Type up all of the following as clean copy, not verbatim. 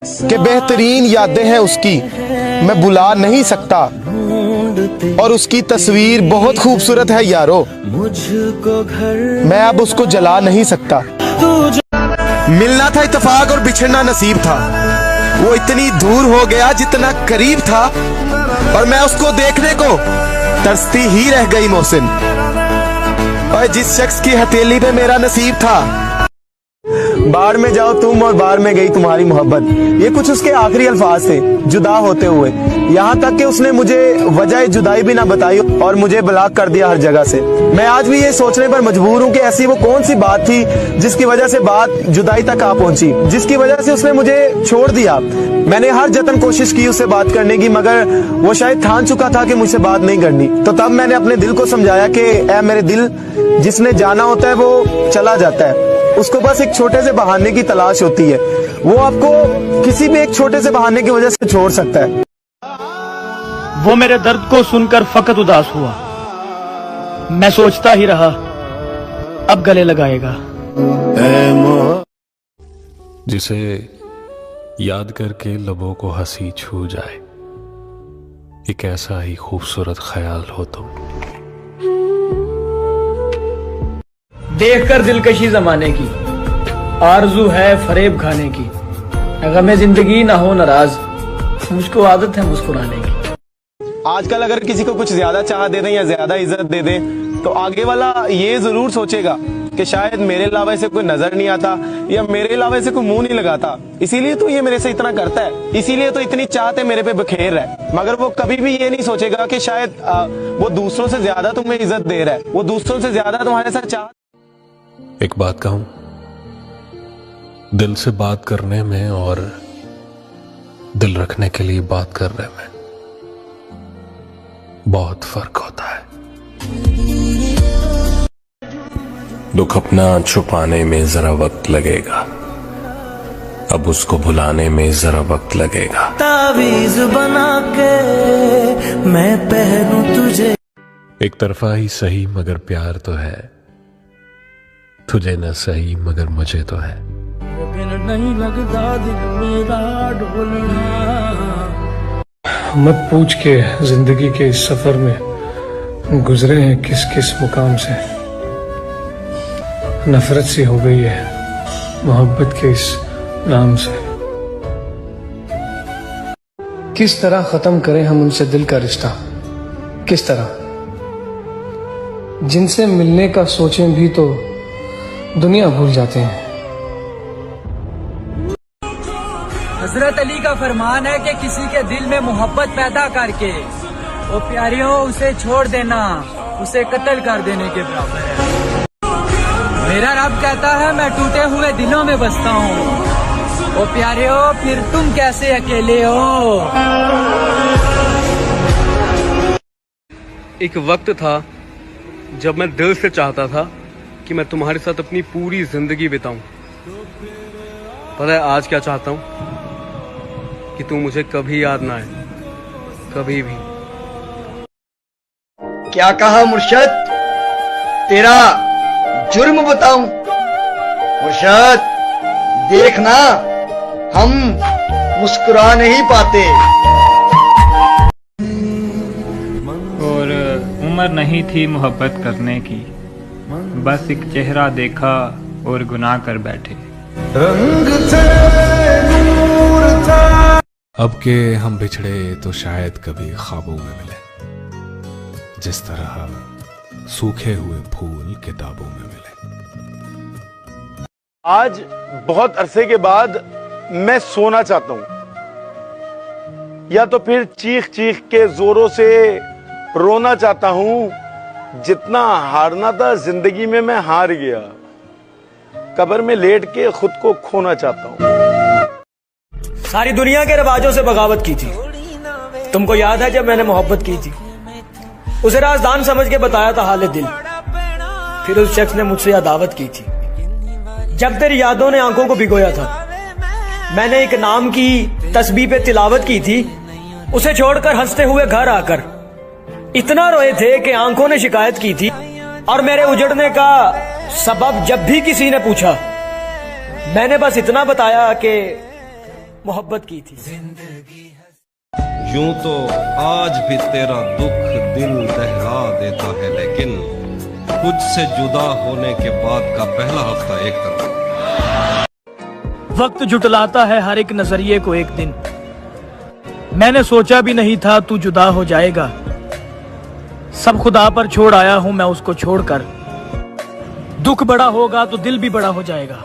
कि बेहतरीन यादें हैं उसकी, मैं भुला नहीं सकता। और उसकी तस्वीर बहुत खूबसूरत है यारो, मैं अब उसको जला नहीं सकता। मिलना था इत्तेफाक और बिछड़ना नसीब था। वो इतनी दूर हो गया जितना करीब था, और मैं उसको देखने को तरसती ही रह गई मोहसिन। और जिस शख्स की हथेली पे मेरा नसीब था, बाढ़ में जाओ तुम और बाढ़ में गई तुम्हारी मोहब्बत, ये कुछ उसके आखिरी अल्फाज थे जुदा होते हुए। यहाँ तक कि उसने मुझे वजह जुदाई भी ना बताई और मुझे ब्लॉक कर दिया हर जगह से। मैं आज भी ये सोचने पर मजबूर हूँ कि ऐसी वो कौन सी बात थी जिसकी वजह से बात जुदाई तक आ पहुंची, जिसकी वजह से उसने मुझे छोड़ दिया। मैंने हर जतन कोशिश की उससे बात करने की, मगर वो शायद ठान चुका था कि मुझसे बात नहीं करनी। तो तब मैंने अपने दिल को समझाया कि ऐ मेरे दिल, जिसने जाना होता है वो चला जाता है, उसको बस एक छोटे से बहाने की तलाश होती है। वो आपको किसी भी एक छोटे से बहाने की वजह से छोड़ सकता है। वो मेरे दर्द को सुनकर फकत उदास हुआ, मैं सोचता ही रहा अब गले लगाएगा। जिसे याद करके लबों को हंसी छू जाए, एक ऐसा ही खूबसूरत ख्याल हो तुम। देखकर दिलकशी जमाने की, आरजू है फरेब खाने की, गमे जिंदगी ना हो नाराज, मुझको आदत है मुस्कुराने की। आजकल अगर किसी को कुछ ज्यादा चाह दे दें या ज्यादा इज्जत दे दें, तो आगे वाला ये जरूर सोचेगा कि शायद मेरे अलावा इसे कोई नजर नहीं आता या मेरे अलावा इसे कोई मुंह नहीं लगाता, इसीलिए तो ये मेरे से इतना करता है, इसीलिए तो इतनी चाहते मेरे पे बखेर रहा है। मगर वो कभी भी ये नहीं सोचेगा कि शायद वो दूसरों से ज्यादा तुम्हें इज्जत दे रहा है, वो दूसरों से ज्यादा तुम्हारे साथ चाह। एक बात कहूं, दिल से बात करने में और दिल रखने के लिए बात करने में बहुत फर्क होता है। दुख अपना छुपाने में जरा वक्त लगेगा, अब उसको भुलाने में जरा वक्त लगेगा। तावीज बना के मैं पहनूं तुझे, एक तरफा ही सही मगर प्यार तो है, तुझे न सही मगर मुझे तो है। नहीं लगता दिल मेरा ढोलना। मत पूछ के जिंदगी के इस सफर में गुजरे हैं किस किस मुकाम से, नफरत सी हो गई है मोहब्बत के इस नाम से। किस तरह खत्म करें हम उनसे दिल का रिश्ता, किस तरह, जिनसे मिलने का सोचें भी तो दुनिया भूल जाते हैं। हजरत अली का फरमान है कि किसी के दिल में मोहब्बत पैदा करके वो प्यारियों उसे छोड़ देना उसे कत्ल कर देने के बराबर है। मेरा रब कहता है मैं टूटे हुए दिलों में बसता हूँ, ओ प्यारियों फिर तुम कैसे अकेले हो। एक वक्त था जब मैं दिल से चाहता था कि मैं तुम्हारे साथ अपनी पूरी जिंदगी बिताऊं। पता है आज क्या चाहता हूं? कि तू मुझे कभी याद ना आए, कभी भी। क्या कहा मुर्शद, तेरा जुर्म बताऊं? मुर्शद देखना, हम मुस्कुरा नहीं पाते। और उम्र नहीं थी मोहब्बत करने की, बस एक चेहरा देखा और गुनाह कर बैठे। रंग थे नूर था। अब के हम बिछड़े तो शायद कभी ख्वाबों में मिले, जिस तरह सूखे हुए फूल किताबों में मिले। आज बहुत अरसे के बाद मैं सोना चाहता हूं, या तो फिर चीख चीख के जोरों से रोना चाहता हूं। जितना हारना था जिंदगी में मैं हार गया, कब्र में लेट के खुद को खोना चाहता हूं। सारी दुनिया के रिवाजों से बगावत की थी। तुमको याद है जब मैंने मोहब्बत की थी, उसे राजदान समझ के बताया था हाले दिल, फिर उस शख्स ने मुझसे अदावत की थी। जब तेरी यादों ने आंखों को भिगोया था, मैंने एक नाम की तस्बीह पे तिलावत की थी। उसे छोड़कर हंसते हुए घर आकर इतना रोए थे कि आंखों ने शिकायत की थी। और मेरे उजड़ने का सबब जब भी किसी ने पूछा, मैंने बस इतना बताया कि मोहब्बत की थी। यूं तो आज भी तेरा दुख दिल दहला देता है, लेकिन खुद से जुदा होने के बाद का पहला हफ्ता एक तरफ। वक्त जुटलाता है हर एक नजरिए को एक दिन। मैंने सोचा भी नहीं था तू जुदा हो जाएगा। सब खुदा पर छोड़ आया हूं मैं उसको छोड़कर। दुख बड़ा होगा तो दिल भी बड़ा हो जाएगा।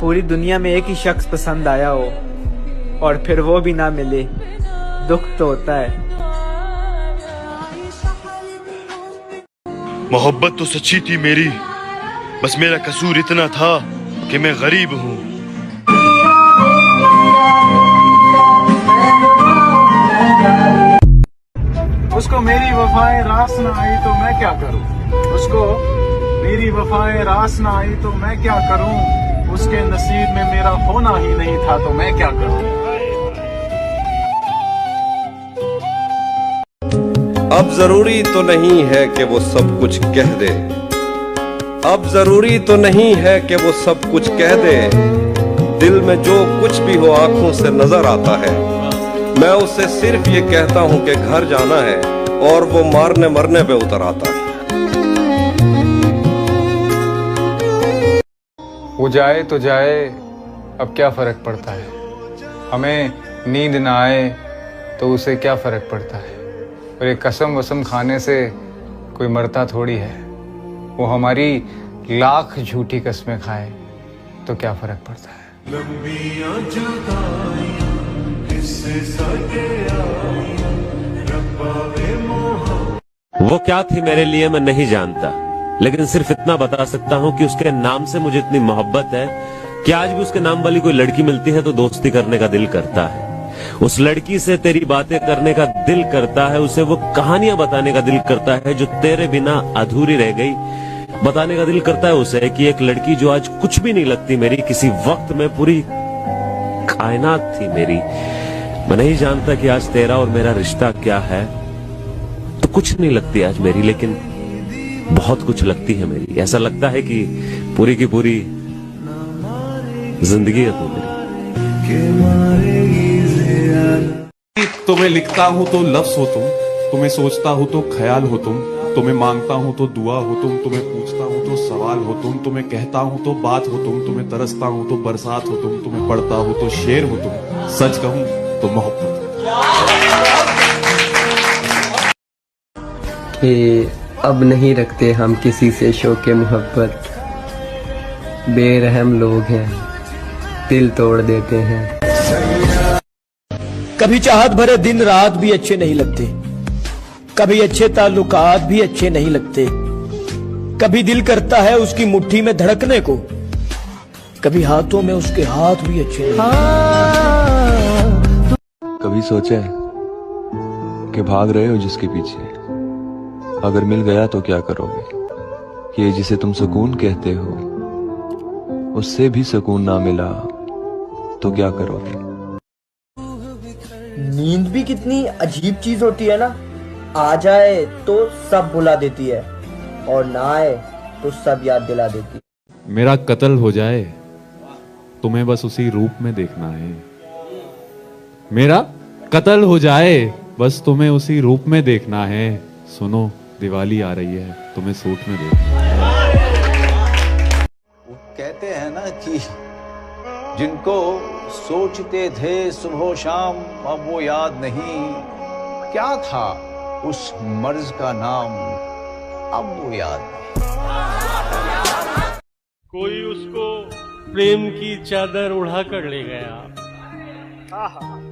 पूरी दुनिया में एक ही शख्स पसंद आया हो और फिर वो भी ना मिले, दुख तो होता है। मोहब्बत तो सच्ची थी मेरी, बस मेरा कसूर इतना था कि मैं गरीब हूँ। उसको मेरी वफाएं रास ना आई तो मैं क्या करूं, उसको मेरी वफाएं रास ना आई तो मैं क्या करूं, उसके नसीब में मेरा होना ही नहीं था तो मैं क्या करूं। अब जरूरी तो नहीं है कि वो सब कुछ कह दे, अब जरूरी तो नहीं है कि वो सब कुछ कह दे, दिल में जो कुछ भी हो आंखों से नजर आता है। मैं उससे सिर्फ ये कहता हूँ कि घर जाना है और वो मारने मरने पे उतर आता है। वो जाए तो जाए, अब क्या फर्क पड़ता है। हमें नींद ना आए तो उसे क्या फर्क पड़ता है। और एक कसम वसम खाने से कोई मरता थोड़ी है। वो हमारी लाख झूठी कस्में खाए तो क्या फर्क पड़ता है। वो क्या थी मेरे लिए मैं नहीं जानता, लेकिन सिर्फ इतना बता सकता हूँ कि उसके नाम से मुझे इतनी मोहब्बत है कि आज भी उसके नाम वाली कोई लड़की मिलती है तो दोस्ती करने का दिल करता है। उस लड़की से तेरी बातें करने का दिल करता है, उसे वो कहानियां बताने का दिल करता है जो तेरे बिना अधूरी रह गई। बताने का दिल करता है उसे कि एक लड़की जो आज कुछ भी नहीं लगती मेरी, किसी वक्त में पूरी कायनात थी मेरी। मैं नहीं जानता कि आज तेरा और मेरा रिश्ता क्या है, तो कुछ नहीं लगती आज मेरी, लेकिन बहुत कुछ लगती है मेरी। ऐसा लगता है कि पूरी की पूरी जिंदगी है तू मेरी। तुम्हें लिखता हूँ तो लफ्ज हो तुम, तुम्हें सोचता हूँ तो ख्याल हो तुम, तुम्हें मांगता हूँ तो दुआ हो तुम, तुम्हें पूछता हूँ तो सवाल हो तुम, तुम्हें कहता हूँ तो बात हो तुम, तुम्हें तरसता हूँ तो बरसात हो तुम, तुम्हें पढ़ता हूँ तो शेर हो तुम, सच कहूँ तो मोहब्बत। कि अब नहीं रखते हम किसी से शौक़े मोहब्बत, बेरहम लोग हैं दिल तोड़ देते हैं। कभी चाहत भरे दिन रात भी अच्छे नहीं लगते, कभी अच्छे ताल्लुकात भी अच्छे नहीं लगते। कभी दिल करता है उसकी मुट्ठी में धड़कने को, कभी हाथों में उसके हाथ भी अच्छे नहीं। कभी सोचा है कि भाग रहे हो जिसके पीछे, अगर मिल गया तो क्या करोगे। ये जिसे तुम सुकून कहते हो, उससे भी सुकून ना मिला तो क्या करोगे। नींद भी कितनी अजीब चीज होती है ना, आ जाए तो सब भुला देती है और ना आए तो सब याद दिला देती है। मेरा कत्ल हो जाए तुम्हें बस उसी रूप में देखना है, मेरा कत्ल हो जाए बस तुम्हें उसी रूप में देखना है। सुनो दिवाली आ रही है, तुम्हें सूट में देखना है। कहते हैं ना कि जिनको सोचते थे सुबह शाम अब वो याद नहीं, क्या था उस मर्ज का नाम अब वो याद नहीं। कोई उसको प्रेम की चादर उड़ा कर ले गया,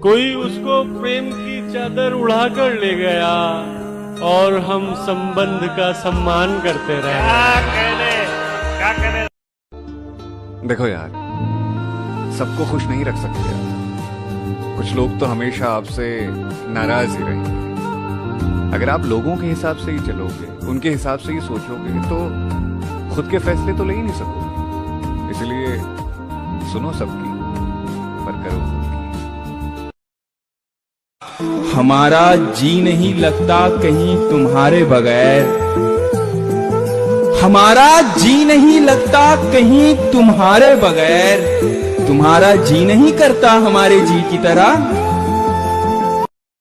कोई उसको प्रेम की चादर उड़ा कर ले गया और हम संबंध का सम्मान करते रहे। क्या कहने? देखो यार, सबको खुश नहीं रख सकते। कुछ लोग तो हमेशा आपसे नाराज ही रहेंगे। अगर आप लोगों के हिसाब से ही चलोगे, उनके हिसाब से ही सोचोगे, तो खुद के फैसले तो ले ही नहीं सकोगे। इसलिए सुनो सबकी, पर करो खुद की। हमारा जी नहीं लगता कहीं तुम्हारे बगैर, हमारा जी नहीं लगता कहीं तुम्हारे बगैर, तुम्हारा जी नहीं करता हमारे जी की तरह।